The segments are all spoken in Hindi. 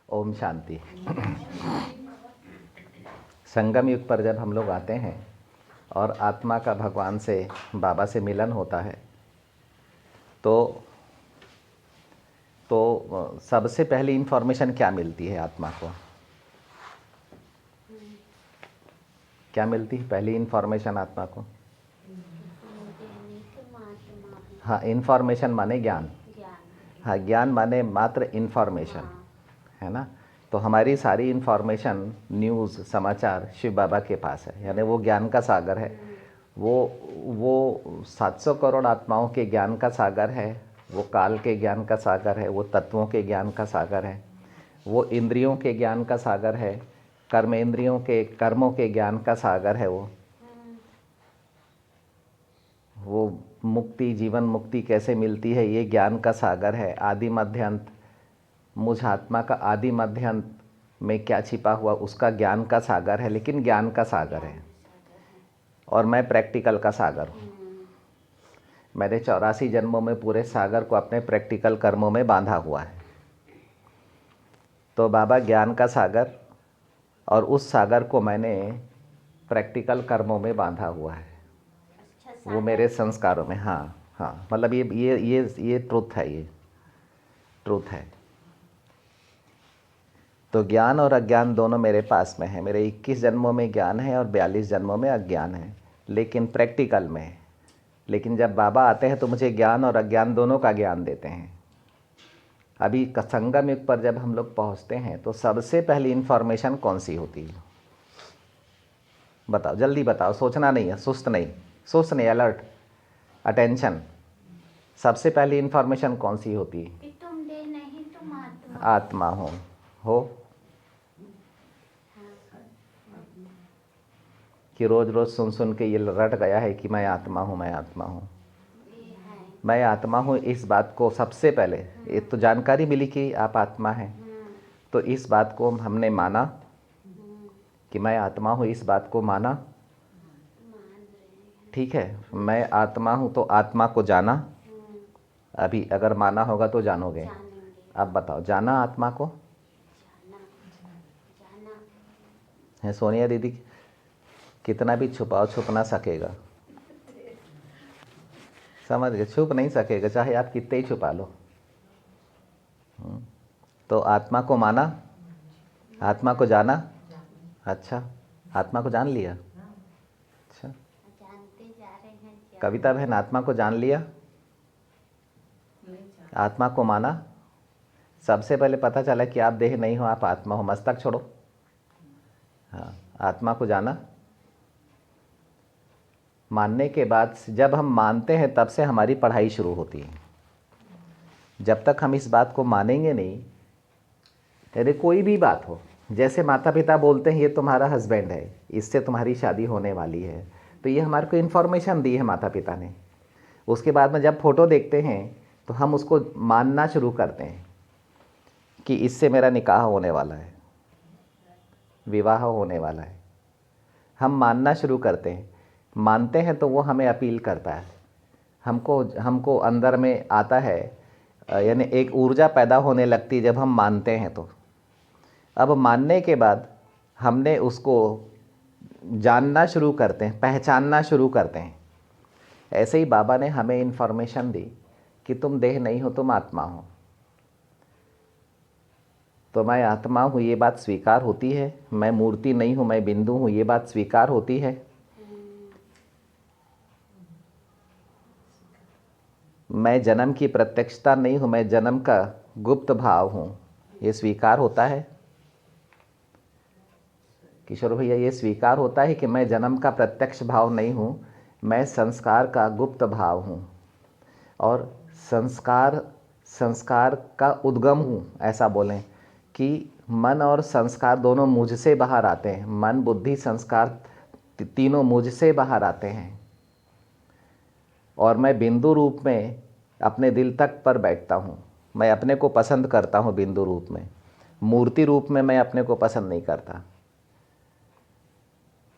ओम शांति। संगम युग पर जब हम लोग आते हैं और आत्मा का भगवान से, बाबा से मिलन होता है तो सबसे पहली इन्फॉर्मेशन क्या मिलती है आत्मा को? क्या मिलती है पहली इन्फॉर्मेशन आत्मा को? हाँ, इन्फॉर्मेशन माने ज्ञान। हाँ, ज्ञान माने मात्र इन्फॉर्मेशन, है ना। तो हमारी सारी इन्फॉर्मेशन, न्यूज़, समाचार शिव बाबा के पास है, यानी वो ज्ञान का सागर है। वो 700 करोड़ आत्माओं के ज्ञान का सागर है, वो काल के ज्ञान का सागर है, वो तत्वों के ज्ञान का सागर है, वो इंद्रियों के ज्ञान का सागर है, कर्मेंद्रियों के कर्मों के ज्ञान का सागर है। वो मुक्ति, जीवन मुक्ति कैसे मिलती है, ये ज्ञान का सागर है। आदि मध्य अंत, मुझ आत्मा का आदि मध्य अंत में क्या छिपा हुआ, उसका ज्ञान का सागर है, लेकिन ज्ञान का सागर है। और मैं प्रैक्टिकल का सागर हूँ। मैंने 84 जन्मों में पूरे सागर को अपने प्रैक्टिकल कर्मों में बांधा हुआ है। तो बाबा ज्ञान का सागर, और उस सागर को मैंने प्रैक्टिकल कर्मों में बांधा हुआ है। वो मेरे संस्कारों में। हाँ हाँ, मतलब ये ट्रुथ है, ये ट्रुथ है। तो ज्ञान और अज्ञान दोनों मेरे पास में है। मेरे 21 जन्मों में ज्ञान है और 42 जन्मों में अज्ञान है, लेकिन प्रैक्टिकल में है। लेकिन जब बाबा आते हैं तो मुझे ज्ञान और अज्ञान दोनों का ज्ञान देते हैं। अभी संगम युग पर जब हम लोग पहुंचते हैं तो सबसे पहली इन्फॉर्मेशन कौन सी होती है? बताओ, जल्दी बताओ, सोचना नहीं है, सुस्त नहीं, अलर्ट, अटेंशन। सबसे पहली इन्फॉर्मेशन कौन सी होती है? कि तुम देह नहीं, तुम आत्मा आत्मा हो। कि रोज रोज सुन सुन के ये रट गया है कि मैं आत्मा हूँ, मैं आत्मा हूँ, मैं आत्मा हूँ। इस बात को सबसे पहले, ये तो जानकारी मिली कि आप आत्मा हैं, तो इस बात को हमने माना कि मैं आत्मा हूँ, इस बात को माना, ठीक है। मैं आत्मा हूँ तो आत्मा को जाना। अभी अगर माना होगा तो जानोगे। अब बताओ, जाना आत्मा को है? सोनिया दीदी, कितना भी छुपाओ छुप ना सकेगा, समझ गए? छुप नहीं सकेगा, चाहे आप कितने ही छुपा लो। तो आत्मा को माना, आत्मा को जाना। अच्छा, आत्मा को जान लिया। अच्छा, जानते जा रहे हैं। कविता बहन, आत्मा को जान लिया, आत्मा को माना। सबसे पहले पता चला कि आप देह नहीं हो, आप आत्मा हो। मस्तक छोड़ो। हाँ, आत्मा को जाना। मानने के बाद जब हम मानते हैं तब से हमारी पढ़ाई शुरू होती है। जब तक हम इस बात को मानेंगे नहीं, यदि कोई भी बात हो, जैसे माता पिता बोलते हैं ये तुम्हारा हस्बैंड है, इससे तुम्हारी शादी होने वाली है, तो ये हमारे को इन्फॉर्मेशन दी है माता पिता ने। उसके बाद में जब फ़ोटो देखते हैं तो हम उसको मानना शुरू करते हैं कि इससे मेरा निकाह होने वाला है, विवाह होने वाला है। हम मानना शुरू करते हैं, मानते हैं तो वो हमें अपील करता है, हमको अंदर में आता है, यानी एक ऊर्जा पैदा होने लगती है जब हम मानते हैं। तो अब मानने के बाद हमने उसको जानना शुरू करते हैं, पहचानना शुरू करते हैं। ऐसे ही बाबा ने हमें इन्फॉर्मेशन दी कि तुम देह नहीं हो, तुम आत्मा हो। तो मैं आत्मा हूँ, ये बात स्वीकार होती है। मैं मूर्ति नहीं हूँ, मैं बिंदु हूँ, ये बात स्वीकार होती है। मैं जन्म की प्रत्यक्षता नहीं हूँ, मैं जन्म का गुप्त भाव हूँ, ये स्वीकार होता है। किशोर भैया, ये स्वीकार होता है कि मैं जन्म का प्रत्यक्ष भाव नहीं हूँ, मैं संस्कार का गुप्त भाव हूँ, और संस्कार का उद्गम हूँ। ऐसा बोलें कि मन और संस्कार दोनों मुझसे बाहर आते हैं। मन, बुद्धि, संस्कार तीनों मुझसे बाहर आते हैं, और मैं बिंदु रूप में अपने दिल तक पर बैठता हूँ। मैं अपने को पसंद करता हूँ बिंदु रूप में, मूर्ति रूप में मैं अपने को पसंद नहीं करता।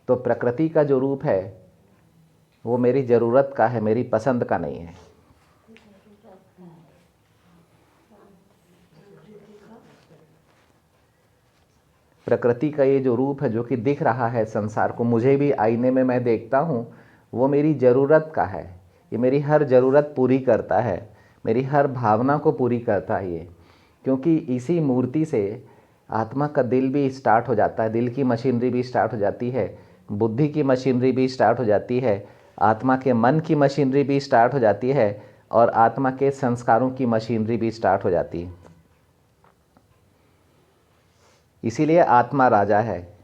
तो प्रकृति का जो रूप है वो मेरी ज़रूरत का है, मेरी पसंद का नहीं है। प्रकृति का ये जो रूप है जो कि दिख रहा है संसार को, मुझे भी आईने में मैं देखता हूँ, वो मेरी ज़रूरत का है। ये मेरी हर ज़रूरत पूरी करता है, मेरी हर भावना को पूरी करता है ये। क्योंकि इसी मूर्ति से आत्मा का दिल भी स्टार्ट हो जाता है, दिल की मशीनरी भी स्टार्ट हो जाती है, बुद्धि की मशीनरी भी स्टार्ट हो जाती है, आत्मा के मन की मशीनरी भी स्टार्ट हो जाती है, और आत्मा के संस्कारों की मशीनरी भी स्टार्ट हो जाती है। इसीलिए आत्मा राजा है,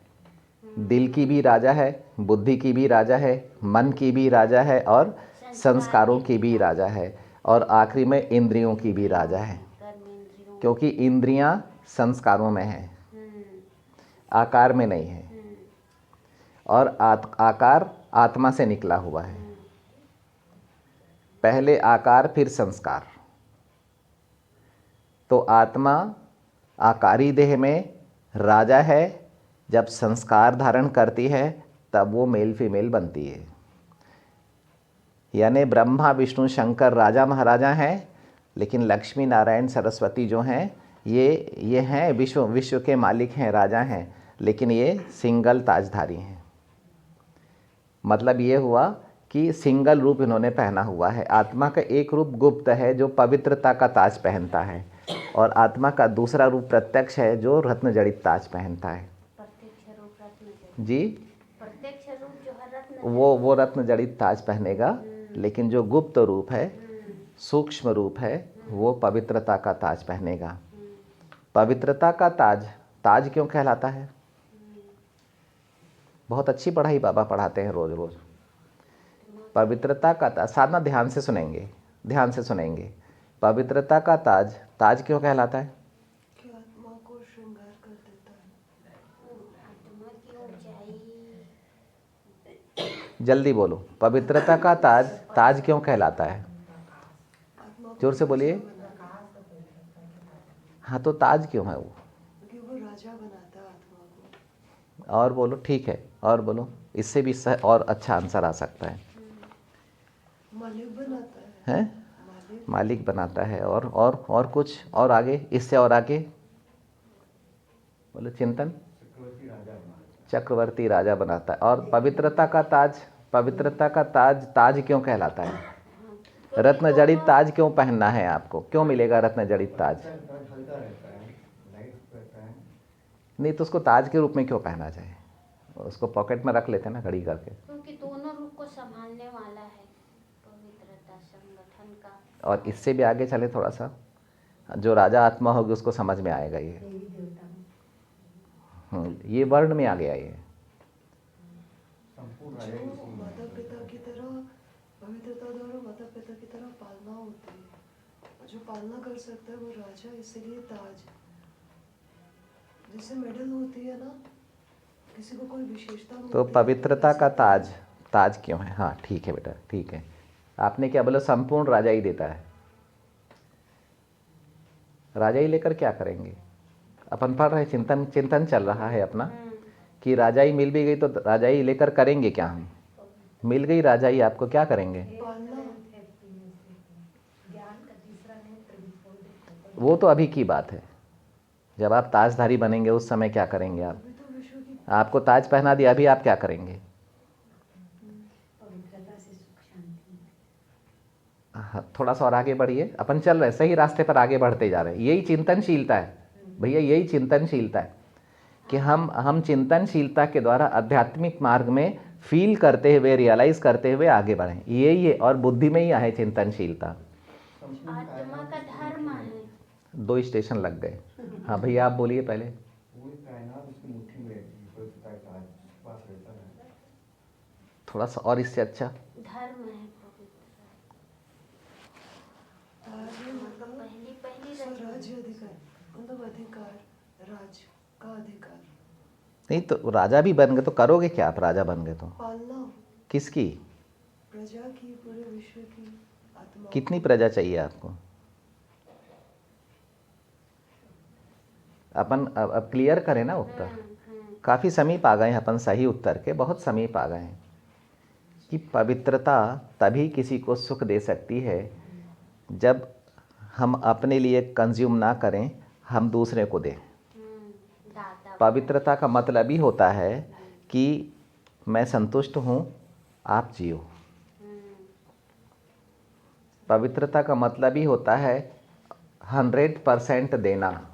दिल की भी राजा है, बुद्धि की भी राजा है, मन की भी राजा है, और संस्कारों की भी राजा है, और आखिरी में इंद्रियों की भी राजा है। कर्मेंद्रियों। क्योंकि इंद्रियां संस्कारों में हैं, आकार में नहीं है, और आकार आत्मा से निकला हुआ है। पहले आकार फिर संस्कार। तो आत्मा आकारी देह में राजा है, जब संस्कार धारण करती है तब वो मेल फीमेल बनती है। यानी ब्रह्मा विष्णु शंकर राजा महाराजा हैं, लेकिन लक्ष्मी नारायण सरस्वती जो हैं ये हैं विश्व के मालिक हैं, राजा हैं, लेकिन ये सिंगल ताजधारी हैं। मतलब ये हुआ कि सिंगल रूप इन्होंने पहना हुआ है। आत्मा का एक रूप गुप्त है जो पवित्रता का ताज पहनता है, और आत्मा का दूसरा रूप प्रत्यक्ष है जो रत्न जड़ित ताज पहनता है। प्रत्यक्ष रूप रत्न जड़ित। जी, प्रत्यक्ष रूप जो है रत्न वो रत्न जड़ित ताज पहनेगा, लेकिन जो गुप्त रूप है, सूक्ष्म रूप है, वो पवित्रता का ताज पहनेगा। पवित्रता का ताज क्यों कहलाता है? बहुत अच्छी पढ़ाई बाबा पढ़ाते हैं रोज रोज। पवित्रता का ताज, साधना ध्यान से सुनेंगे, ध्यान से सुनेंगे। पवित्रता का ताज क्यों कहलाता है? कि आत्मा को श्रृंगार कर देता है। आत्मा की ऊंचाई। जल्दी बोलो, पवित्रता का ताज क्यों कहलाता है? आत्मा को जोर से बोलिए। बनाता है, हाँ, तो ताज क्यों है वो? क्योंकि वो राजा बनाता है आत्मा को। और बोलो, ठीक है, और बोलो, इससे भी और अच्छा आंसर आ सकता है। मालिक बनाता है। हैं? मालिक बनाता है, और कुछ, और आगे, इससे और आगे बोलो। चिंतन, चक्रवर्ती राजा बनाता है। और पवित्रता का ताज क्यों कहलाता है? रत्न जड़ित ताज क्यों पहनना है आपको? क्यों मिलेगा रत्न जड़ित ताज? नहीं तो उसको ताज के रूप में क्यों पहना जाए? उसको पॉकेट में रख लेते ना घड़ी करके। क्योंकि दोनों रूप को संभालने वाला है पवित्रता संगठन का। और इससे भी आगे चले थोड़ा सा, जो राजा आत्मा होगी उसको समझ में आएगा ये वर्ण में आ गया ये। जो माता पिता की तरह पवित्रता द्वारा माता पिता की तरह पालना होती है, और जो पालना कर सकता है वो राजा, इसीलिए ताज। जैसे मेडल होती है ना, किसी को कोई विशेषता तो पवित्रता का ताज क्यों है? हाँ ठीक है बेटा, ठीक है। आपने क्या बोला? संपूर्ण राजा ही देता है। राजा ही लेकर क्या करेंगे? अपन पढ़ रहे, चिंतन चल रहा है अपना, कि राजा ही मिल भी गई तो राजा ही लेकर करेंगे क्या? हम मिल गई राजा ही, आपको क्या करेंगे? वो तो अभी की बात है, जब आप ताजधारी बनेंगे उस समय क्या करेंगे आप? आपको ताज पहना दिया, अभी आप क्या करेंगे? हाँ, थोड़ा सा और आगे बढ़िए। अपन चल रहे, सही रास्ते पर आगे बढ़ते जा रहे हैं। यही चिंतनशीलता है भैया, यही चिंतनशीलता है कि हम चिंतनशीलता के द्वारा आध्यात्मिक मार्ग में फील करते हुए, रियलाइज करते हुए आगे बढ़ें। यही है, और बुद्धि में ही है चिंतनशीलता। आत्मा का धर्म है। 2 स्टेशन लग गए। हाँ भैया आप बोलिए पहले। थोड़ा सा और इससे अच्छा। धर्म है पवित्र। मतलब पहली स्वराज्य अधिकार, मतलब अधिकार, राज का अधिकार। नहीं तो राजा भी बन गए तो करोगे क्या आप? राजा बन गए तो पालना किसकी? प्रजा की, पूरे विश्व की आत्मा। कितनी प्रजा चाहिए आपको? अपन अब क्लियर करें ना उत्तर। काफ़ी समीप आ गए हैं अपन सही उत्तर के, बहुत समीप आ गए हैं कि पवित्रता तभी किसी को सुख दे सकती है जब हम अपने लिए कंज्यूम ना करें, हम दूसरे को दें। दाता पवित्रता का मतलब ही होता है कि मैं संतुष्ट हूँ, आप जियो। पवित्रता का मतलब ही होता है 100% देना,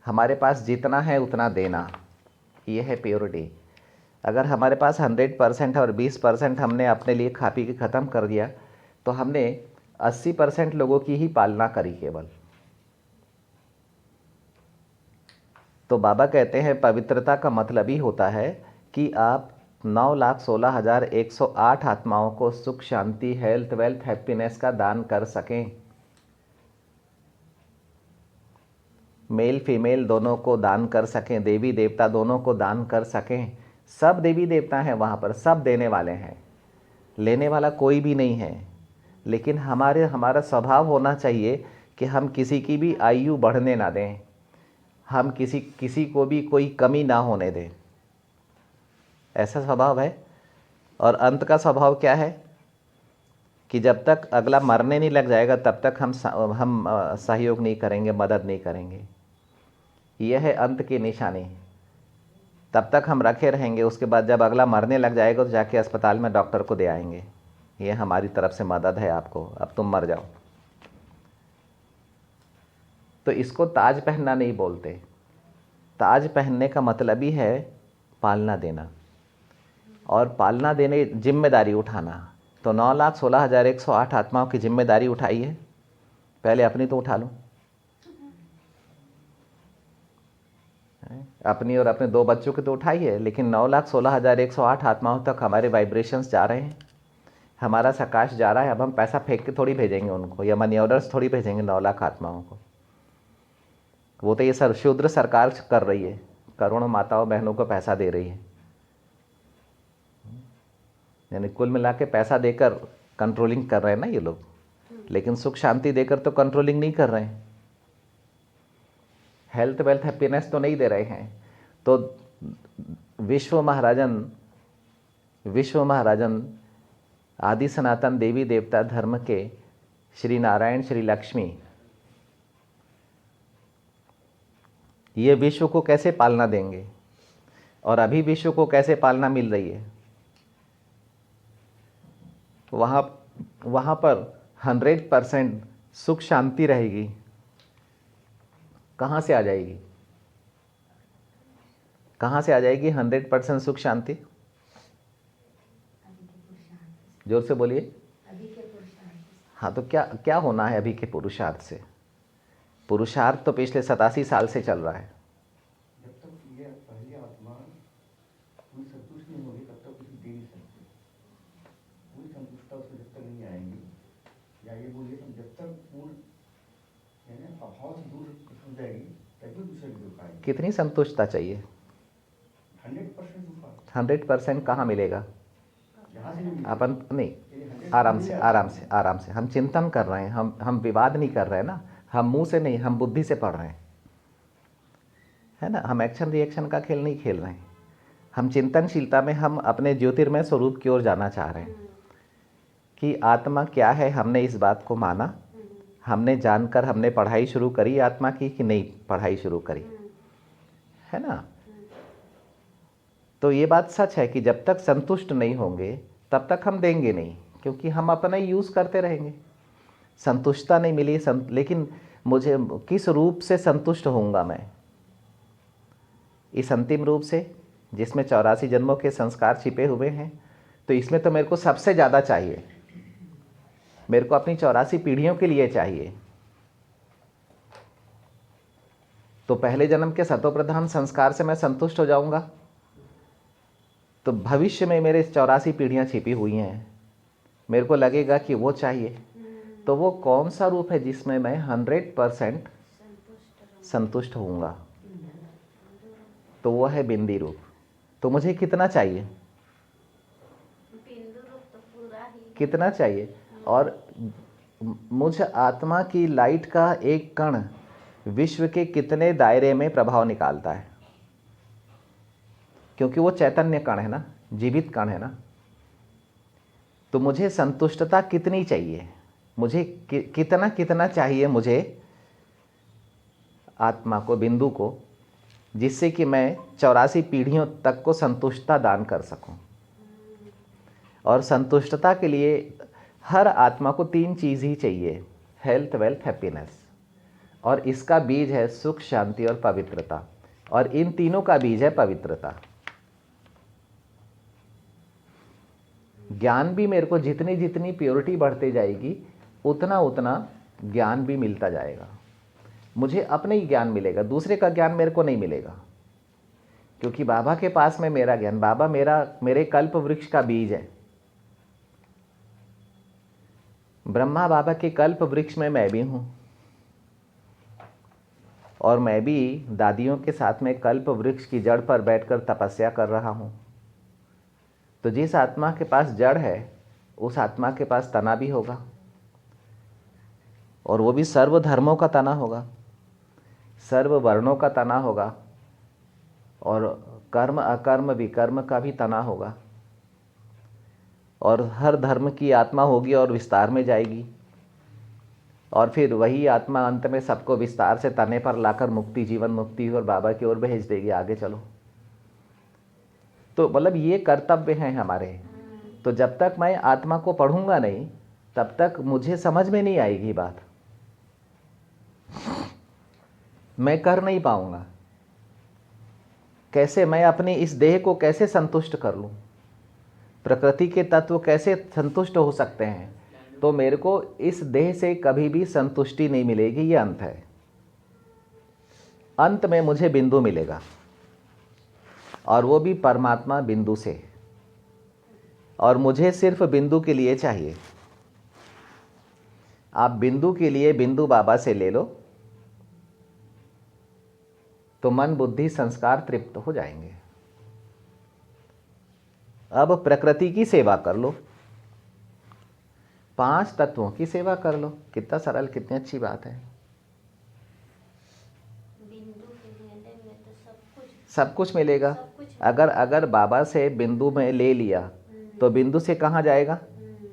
हमारे पास जितना है उतना देना, ये है प्योरिटी। अगर हमारे पास 100% और 20% हमने अपने लिए खा पी के ख़त्म कर दिया तो हमने 80% लोगों की ही पालना करी केवल। तो बाबा कहते हैं पवित्रता का मतलब ही होता है कि आप 9,16,108 आत्माओं को सुख, शांति, हेल्थ, वेल्थ, हैप्पीनेस का दान कर सकें। मेल फीमेल दोनों को दान कर सकें, देवी देवता दोनों को दान कर सकें। सब देवी देवता हैं वहाँ पर, सब देने वाले हैं, लेने वाला कोई भी नहीं है। लेकिन हमारा स्वभाव होना चाहिए कि हम किसी की भी आयु बढ़ने ना दें, हम किसी को भी कोई कमी ना होने दें, ऐसा स्वभाव है। और अंत का स्वभाव क्या है कि जब तक अगला मरने नहीं लग जाएगा तब तक हम सहयोग नहीं करेंगे, मदद नहीं करेंगे। यह है अंत की निशानी। तब तक हम रखे रहेंगे, उसके बाद जब अगला मरने लग जाएगा तो जाके अस्पताल में डॉक्टर को दे आएंगे, ये हमारी तरफ से मदद है आपको, अब तुम मर जाओ। तो इसको ताज पहनना नहीं बोलते। ताज पहनने का मतलब ही है पालना देना, और पालना देने जिम्मेदारी उठाना। तो 9,16,108 आत्माओं की जिम्मेदारी उठाइए, पहले अपनी तो उठा लो, अपनी और अपने 2 बच्चों की तो उठाइए, लेकिन 9,16,108 आत्माओं तक हमारे वाइब्रेशंस जा रहे हैं, हमारा सकाश जा रहा है। अब हम पैसा फेंक के थोड़ी भेजेंगे उनको, या मनी ऑर्डर्स थोड़ी भेजेंगे 9 लाख आत्माओं को। वो तो ये शूद्र सरकार कर रही है, करोड़ों माताओं बहनों को पैसा दे रही है, यानी कुल मिला के पैसा देकर कंट्रोलिंग कर रहे हैं ना ये लोग, लेकिन सुख शांति देकर तो कंट्रोलिंग नहीं कर रहे हैं, हेल्थ वेल्थ हैप्पीनेस तो नहीं दे रहे हैं। तो विश्व महाराजन आदि सनातन देवी देवता धर्म के श्री नारायण, श्री लक्ष्मी, ये विश्व को कैसे पालना देंगे, और अभी विश्व को कैसे पालना मिल रही है। वहाँ पर 100% सुख शांति रहेगी। कहाँ से आ जाएगी? कहाँ से आ जाएगी 100% सुख शांति? जोर से बोलिए। हाँ, तो क्या होना है अभी के पुरुषार्थ से? पुरुषार्थ तो पिछले 87 साल से चल रहा है। जब तक ये पहली आत्मा पूरी संतुष्ट नहीं होगी तब तक कुछ दे नहीं सकती। पूरी संतुष्टता उसको जब तक नहीं आएगी, या ये बोलिए तो जब तक पूर्ण यानी अभाव से दूर हो जाएगी तभी दूसरे की दुख आएगी। कितनी संतुष्टता चाहिए? 100% दुख। 100% कहाँ मिलेगा? यहाँ से नहीं अपन नहीं, आराम से हम चिंतन कर रहे हैं, हम विवाद नहीं कर रहे हैं ना, हम मुंह से नहीं, हम बुद्धि से पढ़ रहे हैं, है ना। हम एक्शन रिएक्शन का खेल नहीं खेल रहे हैं, हम चिंतनशीलता में हम अपने ज्योतिर्मय स्वरूप की ओर जाना चाह रहे हैं कि आत्मा क्या है। हमने इस बात को माना, हमने जानकर हमने पढ़ाई शुरू करी आत्मा की कि नहीं पढ़ाई शुरू करी, है ना। तो ये बात सच है कि जब तक संतुष्ट नहीं होंगे तब तक हम देंगे नहीं, क्योंकि हम अपना यूज़ करते रहेंगे। संतुष्टता नहीं मिली, लेकिन मुझे किस रूप से संतुष्ट होऊंगा मैं? इस अंतिम रूप से जिसमें 84 जन्मों के संस्कार छिपे हुए हैं, तो इसमें तो मेरे को सबसे ज़्यादा चाहिए, मेरे को अपनी 84 पीढ़ियों के लिए चाहिए। तो पहले जन्म के सतोप्रधान संस्कार से मैं संतुष्ट हो जाऊंगा तो भविष्य में मेरे 84 पीढ़ियाँ छिपी हुई हैं, मेरे को लगेगा कि वो चाहिए। तो वो कौन सा रूप है जिसमें मैं 100% संतुष्ट होऊंगा? तो वो है बिंदी रूप। तो मुझे कितना चाहिए? बिंदु रूप तो पूरा ही। कितना चाहिए? और मुझ आत्मा की लाइट का एक कण विश्व के कितने दायरे में प्रभाव निकालता है? क्योंकि वो चैतन्य कण है ना, जीवित कण है ना। तो मुझे संतुष्टता कितनी चाहिए? मुझे कितना चाहिए मुझे आत्मा को, बिंदु को, जिससे कि मैं 84 पीढ़ियों तक को संतुष्टता दान कर सकूं। और संतुष्टता के लिए हर आत्मा को 3 चीज़ ही चाहिए, हेल्थ, वेल्थ, हैप्पीनेस। और इसका बीज है सुख, शांति और पवित्रता। और इन तीनों का बीज है पवित्रता। ज्ञान भी मेरे को जितनी जितनी प्योरिटी बढ़ती जाएगी उतना उतना ज्ञान भी मिलता जाएगा। मुझे अपने ही ज्ञान मिलेगा, दूसरे का ज्ञान मेरे को नहीं मिलेगा, क्योंकि बाबा के पास में मेरा ज्ञान, बाबा मेरे कल्प वृक्ष का बीज है। ब्रह्मा बाबा के कल्प वृक्ष में मैं भी हूँ, और मैं भी दादियों के साथ में कल्प वृक्ष की जड़ पर बैठकर तपस्या कर रहा हूँ। तो जिस आत्मा के पास जड़ है उस आत्मा के पास तना भी होगा, और वो भी सर्व धर्मों का तना होगा, सर्व वर्णों का तना होगा, और कर्म अकर्म विकर्म का भी तना होगा। और हर धर्म की आत्मा होगी और विस्तार में जाएगी, और फिर वही आत्मा अंत में सबको विस्तार से तने पर लाकर मुक्ति, जीवन मुक्ति और बाबा की ओर भेज देगी, आगे चलो। तो मतलब ये कर्तव्य हैं हमारे। तो जब तक मैं आत्मा को पढ़ूंगा नहीं तब तक मुझे समझ में नहीं आएगी बात, मैं कर नहीं पाऊंगा। कैसे मैं अपनी इस देह को कैसे संतुष्ट कर लूं, प्रकृति के तत्व कैसे संतुष्ट हो सकते हैं? तो मेरे को इस देह से कभी भी संतुष्टि नहीं मिलेगी, ये अंत है। अंत में मुझे बिंदु मिलेगा, और वो भी परमात्मा बिंदु से, और मुझे सिर्फ बिंदु के लिए चाहिए। आप बिंदु के लिए बिंदु बाबा से ले लो तो मन बुद्धि संस्कार तृप्त हो जाएंगे। अब प्रकृति की सेवा कर लो, 5 तत्वों की सेवा कर लो। कितना सरल, कितनी अच्छी बात है। बिंदु के लिए लेंगे तो सब कुछ मिलेगा। सब कुछ। अगर बाबा से बिंदु में ले लिया तो बिंदु से कहाँ जाएगा?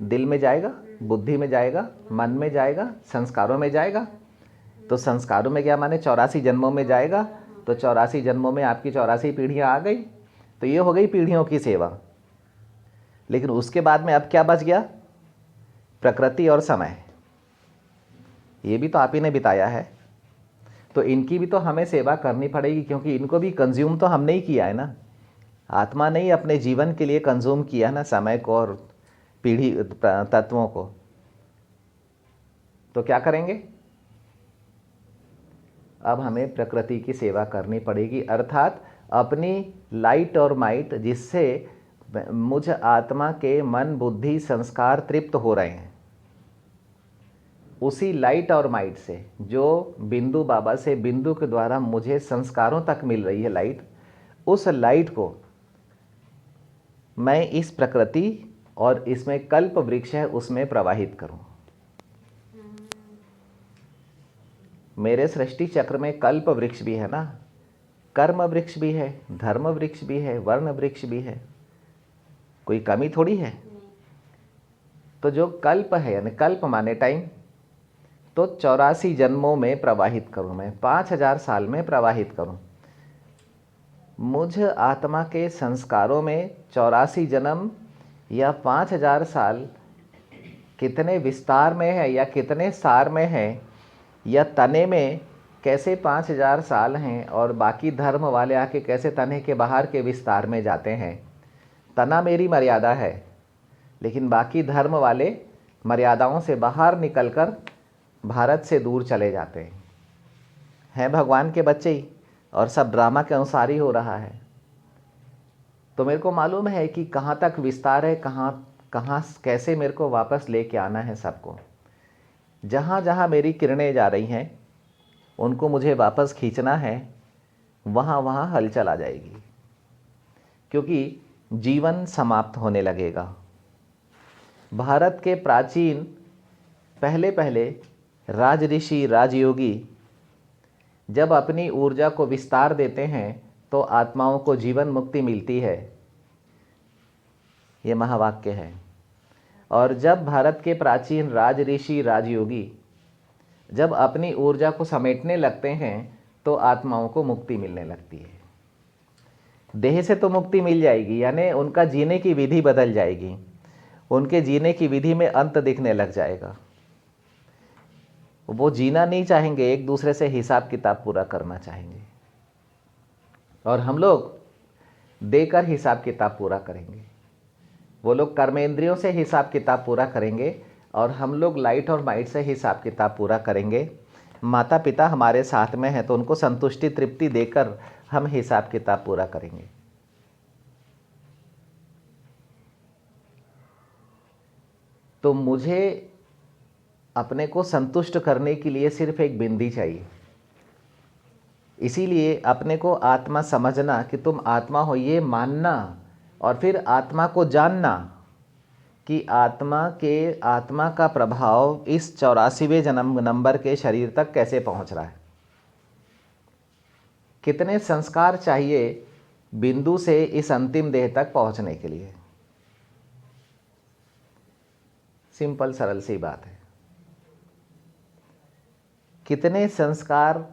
दिल में जाएगा, बुद्धि में जाएगा, मन में जाएगा, संस्कारों में जाएगा। तो संस्कारों में क्या माने? 84 जन्मों में जाएगा। तो 84 जन्मों में आपकी 84 पीढ़ियाँ आ गई। तो ये हो गई पीढ़ियों की सेवा। लेकिन उसके बाद में अब क्या बच गया? प्रकृति और समय। ये भी तो आप ही ने बिताया है, तो इनकी भी तो हमें सेवा करनी पड़ेगी, क्योंकि इनको भी कंज्यूम तो हमने ही किया है ना। आत्मा ने ही अपने जीवन के लिए कंज्यूम किया ना समय को और पीढ़ी तत्वों को। तो क्या करेंगे? अब हमें प्रकृति की सेवा करनी पड़ेगी, अर्थात अपनी लाइट और माइट, जिससे मुझ आत्मा के मन बुद्धि संस्कार तृप्त हो रहे हैं, उसी लाइट और माइट से जो बिंदु बाबा से बिंदु के द्वारा मुझे संस्कारों तक मिल रही है लाइट, उस लाइट को मैं इस प्रकृति और इसमें कल्प वृक्ष है उसमें प्रवाहित करूं। मेरे सृष्टि चक्र में कल्प वृक्ष भी है ना, कर्म वृक्ष भी है, धर्म वृक्ष भी है, वर्ण वृक्ष भी है, कोई कमी थोड़ी है। तो जो कल्प है, यानी कल्प माने टाइम, तो 84 जन्मों में प्रवाहित करूं, मैं 5000 साल में प्रवाहित करूं। मुझ आत्मा के संस्कारों में 84 जन्म या 5000 साल कितने विस्तार में है या कितने सार में है, या तने में कैसे 5000 साल हैं और बाकी धर्म वाले आके कैसे तने के बाहर के विस्तार में जाते हैं। तना मेरी मर्यादा है, लेकिन बाकी धर्म वाले मर्यादाओं से बाहर निकलकर भारत से दूर चले जाते हैं भगवान के बच्चे ही, और सब ड्रामा के अनुसार ही हो रहा है। तो मेरे को मालूम है कि कहाँ तक विस्तार है, कहाँ कैसे मेरे को वापस लेके आना है सबको। जहाँ जहाँ मेरी किरणें जा रही हैं उनको मुझे वापस खींचना है, वहाँ वहाँ हलचल आ जाएगी, क्योंकि जीवन समाप्त होने लगेगा। भारत के प्राचीन पहले राज ऋषि राजयोगी जब अपनी ऊर्जा को विस्तार देते हैं तो आत्माओं को जीवन मुक्ति मिलती है, ये महावाक्य है। और जब भारत के प्राचीन राज ऋषि राजयोगी जब अपनी ऊर्जा को समेटने लगते हैं तो आत्माओं को मुक्ति मिलने लगती है। देह से तो मुक्ति मिल जाएगी, यानी उनका जीने की विधि बदल जाएगी, उनके जीने की विधि में अंत दिखने लग जाएगा। वो जीना नहीं चाहेंगे, एक दूसरे से हिसाब किताब पूरा करना चाहेंगे, और हम लोग देकर हिसाब किताब पूरा करेंगे। वो लोग कर्मेंद्रियों से हिसाब किताब पूरा करेंगे और हम लोग लाइट और माइट से हिसाब किताब पूरा करेंगे। माता पिता हमारे साथ में हैं तो उनको संतुष्टि तृप्ति देकर हम हिसाब किताब पूरा करेंगे। तो मुझे अपने को संतुष्ट करने के लिए सिर्फ एक बिंदी चाहिए। इसीलिए अपने को आत्मा समझना कि तुम आत्मा हो, ये मानना, और फिर आत्मा को जानना कि आत्मा का प्रभाव इस 84वें जन्म नंबर के शरीर तक कैसे पहुंच रहा है। कितने संस्कार चाहिए बिंदु से इस अंतिम देह तक पहुंचने के लिए। सिंपल सरल सी बात है। कितने संस्कार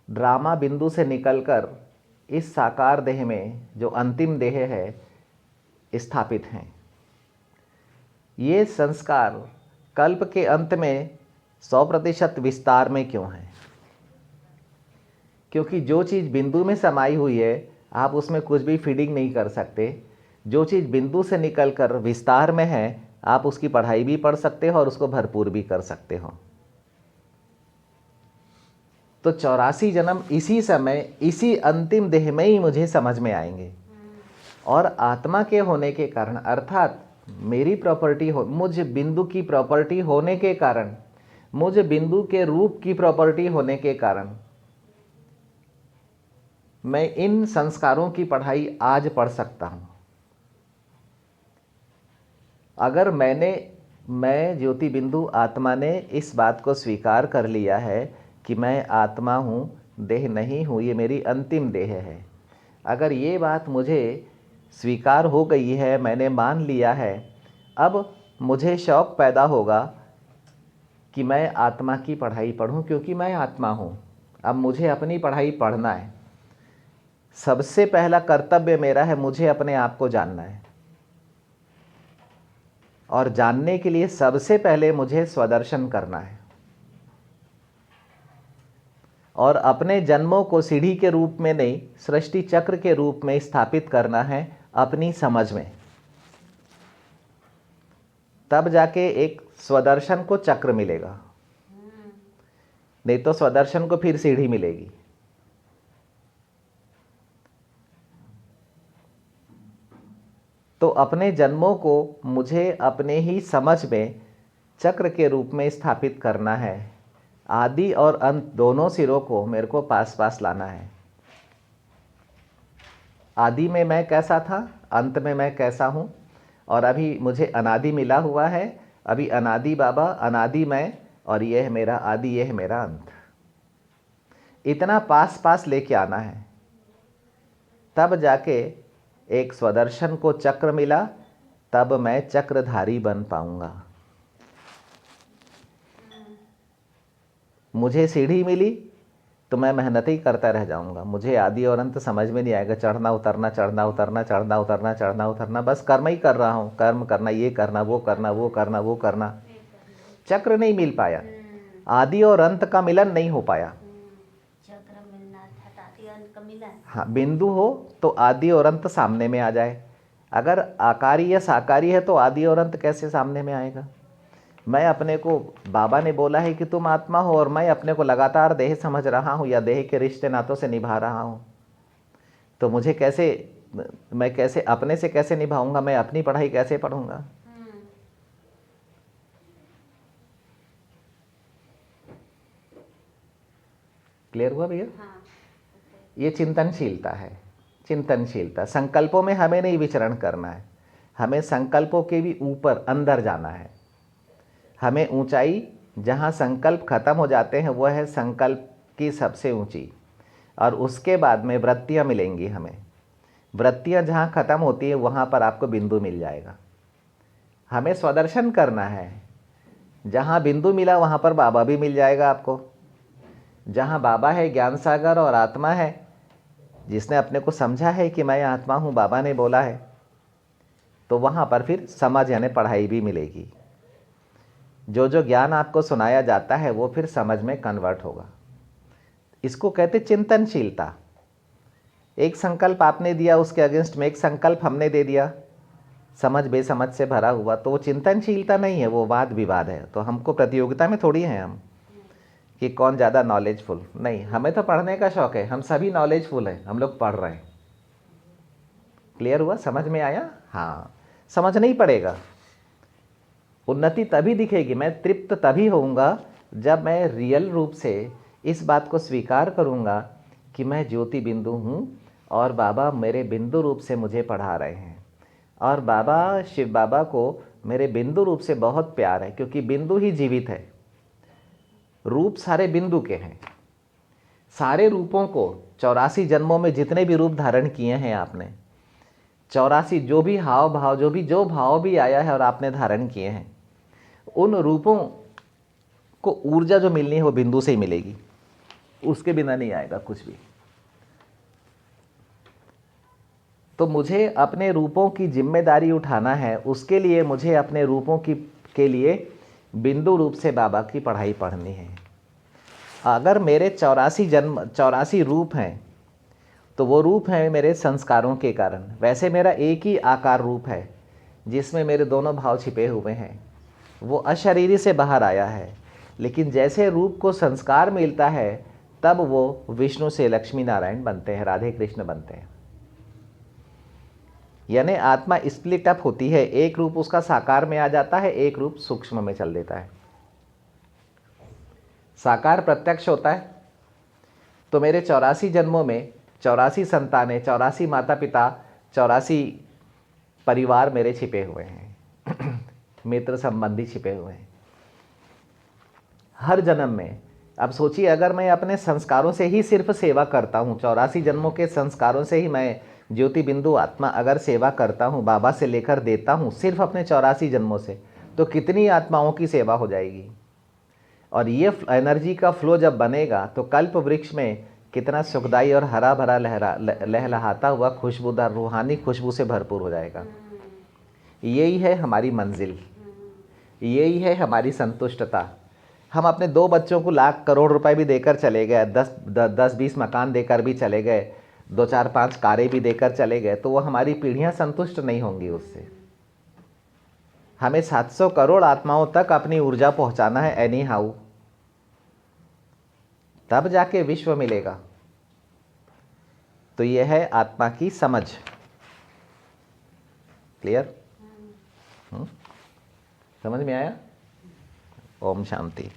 ड्रामा बिंदु से निकलकर इस साकार देह में जो अंतिम देह है स्थापित हैं। ये संस्कार कल्प के अंत में 100% विस्तार में क्यों है? क्योंकि जो चीज़ बिंदु में समाई हुई है आप उसमें कुछ भी फीडिंग नहीं कर सकते। जो चीज़ बिंदु से निकलकर विस्तार में है आप उसकी पढ़ाई भी पढ़ सकते हो और उसको भरपूर भी कर सकते हो। तो 84 जन्म इसी समय इसी अंतिम देह में ही मुझे समझ में आएंगे। और आत्मा के होने के कारण, अर्थात मेरी प्रॉपर्टी हो, मुझ बिंदु की प्रॉपर्टी होने के कारण, मुझ बिंदु के रूप की प्रॉपर्टी होने के कारण मैं इन संस्कारों की पढ़ाई आज पढ़ सकता हूँ। अगर मैं ज्योति बिंदु आत्मा ने इस बात को स्वीकार कर लिया है कि मैं आत्मा हूँ, देह नहीं हूँ, ये मेरी अंतिम देह है। अगर ये बात मुझे स्वीकार हो गई है, मैंने मान लिया है, अब मुझे शौक़ पैदा होगा कि मैं आत्मा की पढ़ाई पढ़ूं, क्योंकि मैं आत्मा हूँ। अब मुझे अपनी पढ़ाई पढ़ना है। सबसे पहला कर्तव्य मेरा है, मुझे अपने आप को जानना है, और जानने के लिए सबसे पहले मुझे स्वदर्शन करना है और अपने जन्मों को सीढ़ी के रूप में नहीं, सृष्टि चक्र के रूप में स्थापित करना है अपनी समझ में। तब जाके एक स्वदर्शन को चक्र मिलेगा, नहीं तो स्वदर्शन को फिर सीढ़ी मिलेगी। तो अपने जन्मों को मुझे अपने ही समझ में चक्र के रूप में स्थापित करना है। आदि और अंत दोनों सिरों को मेरे को पास पास लाना है। आदि में मैं कैसा था, अंत में मैं कैसा हूँ, और अभी मुझे अनादि मिला हुआ है। अभी अनादि बाबा, अनादि मैं, और यह है मेरा आदि, यह है मेरा अंत। इतना पास पास लेके आना है, तब जाके एक स्वदर्शन को चक्र मिला, तब मैं चक्रधारी बन पाऊंगा। मुझे सीढ़ी मिली तो मैं मेहनत ही करता रह जाऊंगा। मुझे आदि और अंत समझ में नहीं आएगा। चढ़ना उतरना, चढ़ना उतरना, चढ़ना उतरना, चढ़ना उतरना, बस कर्म ही कर रहा हूँ। कर्म करना, ये करना, वो करना, वो करना, वो करना। चक्र नहीं मिल पाया, आदि और अंत का मिलन नहीं हो पाया। चक्र मिलना था, आदि अंत का मिलन। हाँ, बिंदु हो तो आदि और अंत सामने में आ जाए। अगर आकारी या साकारी है तो आदि और अंत कैसे सामने में आएगा? मैं अपने को, बाबा ने बोला है कि तुम आत्मा हो, और मैं अपने को लगातार देह समझ रहा हूँ या देह के रिश्ते नातों से निभा रहा हूँ, तो मुझे कैसे, मैं कैसे अपने से कैसे निभाऊंगा? मैं अपनी पढ़ाई कैसे पढ़ूंगा? क्लियर हुआ भैया? हाँ, ये चिंतनशीलता है। चिंतनशीलता, संकल्पों में हमें नहीं विचरण करना है, हमें संकल्पों के भी ऊपर अंदर जाना है। हमें ऊंचाई, जहाँ संकल्प खत्म हो जाते हैं वह है संकल्प की सबसे ऊंची, और उसके बाद में वृत्तियाँ मिलेंगी हमें। वृत्तियाँ जहाँ खत्म होती है वहाँ पर आपको बिंदु मिल जाएगा। हमें स्वदर्शन करना है, जहाँ बिंदु मिला वहाँ पर बाबा भी मिल जाएगा आपको। जहाँ बाबा है, ज्ञान सागर और आत्मा है, जिसने अपने को समझा है कि मैं आत्मा हूँ, बाबा ने बोला है, तो वहाँ पर फिर समझ यानी पढ़ाई भी मिलेगी। जो जो ज्ञान आपको सुनाया जाता है वो फिर समझ में कन्वर्ट होगा। इसको कहते चिंतनशीलता। एक संकल्प आपने दिया, उसके अगेंस्ट में एक संकल्प हमने दे दिया, समझ बेसमझ से भरा हुआ, तो वो चिंतनशीलता नहीं है, वो वाद विवाद है। तो हमको प्रतियोगिता में थोड़ी हैं हम कि कौन ज़्यादा नॉलेजफुल, नहीं, हमें तो पढ़ने का शौक़ है, हम सभी नॉलेजफुल हैं, हम लोग पढ़ रहे हैं। क्लियर हुआ? समझ में आया? हाँ, समझ नहीं पड़ेगा। उन्नति तभी दिखेगी, मैं तृप्त तभी होऊंगा जब मैं रियल रूप से इस बात को स्वीकार करूंगा कि मैं ज्योति बिंदु हूँ और बाबा मेरे बिंदु रूप से मुझे पढ़ा रहे हैं, और बाबा, शिव बाबा को मेरे बिंदु रूप से बहुत प्यार है, क्योंकि बिंदु ही जीवित है। रूप सारे बिंदु के हैं। सारे रूपों को 84 जन्मों में जितने भी रूप धारण किए हैं आपने, 84 जो भी हाव भाव, जो भाव भी आया है और आपने धारण किए हैं, उन रूपों को ऊर्जा जो मिलनी है वो बिंदु से ही मिलेगी, उसके बिना नहीं आएगा कुछ भी। तो मुझे अपने रूपों की जिम्मेदारी उठाना है, उसके लिए मुझे अपने रूपों के लिए बिंदु रूप से बाबा की पढ़ाई पढ़नी है। अगर मेरे 84 रूप हैं तो वो रूप हैं मेरे संस्कारों के कारण। वैसे मेरा एक ही आकार रूप है जिसमें मेरे दोनों भाव छिपे हुए हैं, वो अशरीरी से बाहर आया है। लेकिन जैसे रूप को संस्कार मिलता है तब वो विष्णु से लक्ष्मी नारायण बनते हैं, राधे कृष्ण बनते हैं। यानी आत्मा स्प्लिट अप होती है, एक रूप उसका साकार में आ जाता है, एक रूप सूक्ष्म में चल देता है। साकार प्रत्यक्ष होता है तो मेरे 84 जन्मों में 84 संतानें, 84 माता पिता, 84 परिवार मेरे छिपे हुए हैं मित्र संबंधी छिपे हुए हैं हर जन्म में। अब सोचिए, अगर मैं अपने संस्कारों से ही सिर्फ सेवा करता हूँ, 84 जन्मों के संस्कारों से ही मैं ज्योति बिंदु आत्मा अगर सेवा करता हूँ, बाबा से लेकर देता हूँ सिर्फ अपने 84 जन्मों से, तो कितनी आत्माओं की सेवा हो जाएगी। और ये एनर्जी का फ्लो जब बनेगा तो कल्प वृक्ष में कितना सुखदाई और हरा भरा लहलहाता हुआ खुशबूदार रूहानी खुशबू से भरपूर हो जाएगा। यही है हमारी मंजिल, यही है हमारी संतुष्टता। हम अपने 2 बच्चों को लाख करोड़ रुपए भी देकर चले गए, 10-20 मकान देकर भी चले गए, 2-4-5 कारें भी देकर चले गए, तो वो हमारी पीढ़ियां संतुष्ट नहीं होंगी उससे। हमें 700 करोड़ आत्माओं तक अपनी ऊर्जा पहुंचाना है एनी हाउ, तब जाके विश्व मिलेगा। तो यह है आत्मा की समझ। क्लियर? समझ में आया? ओम शांति।